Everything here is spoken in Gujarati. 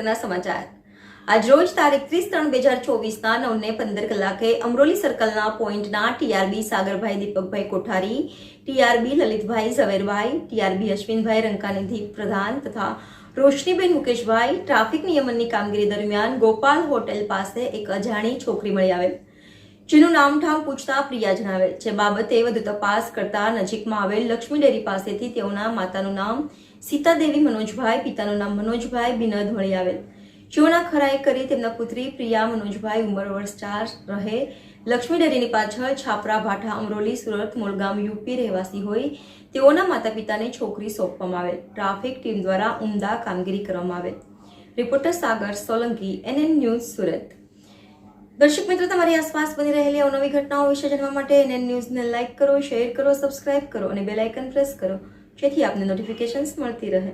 આગળના સમાચાર આજરોજ તારીખ 30/3/2024ના 9:15 કલાકે અમરોલી સર્કલના પોઈન્ટના ટીઆરબી સાગરભાઈ દીપકભાઈ કોઠારી, ટીઆરબી લલિતભાઈ ઝવેરભાઈ, ટીઆરબી અશ્વિનભાઈ રંકાનિધિ પ્રધાન તથા રોશનીબેન મુકેશભાઈ ટ્રાફિક નિયમનની કામગીરી દરમિયાન ગોપાલ હોટેલ પાસે એક અજાણી છોકરી મળી આવેલ, જેનું નામઠામ પૂછતા પ્રિયા જણાવેલ, જે બાબતે વધુ તપાસ કરતા નજીકમાં આવેલ લક્ષ્મી ડેરી પાસેથી તેઓના માતાનું નામ સીતાદેવી મનોજભાઈ, પિતાનું નામ મનોજભાઈ બિનદ મળી આવેલ, જેઓના ખરાઈ કરી તેમના પુત્રી પ્રિયા મનોજભાઈ ઉંમર વર્ષ 4 રહે લક્ષ્મી ડેરીની પાછળ છાપરા ભાઠા અમરોલી સુરત મોલગામ યુપી રહેવાસી હોય તેઓના માતા પિતાને છોકરી સોંપવામાં આવેલ. ટ્રાફિક ટીમ દ્વારા ઉમદા કામગીરી કરવામાં આવેલ. રિપોર્ટર સાગર સોલંકી, NN ન્યૂઝ, સુરત. દર્શક મિત્રો, તમારી આસપાસ બની રહેલી અવનવી ઘટનાઓ વિશે જાણવા માટે NN ન્યૂઝને લાઇક કરો, શેર કરો, સબસ્ક્રાઇબ કરો અને બેલ આઇકન પ્રેસ કરો, જેથી આપને નોટિફિકેશન્સ મળતી રહે.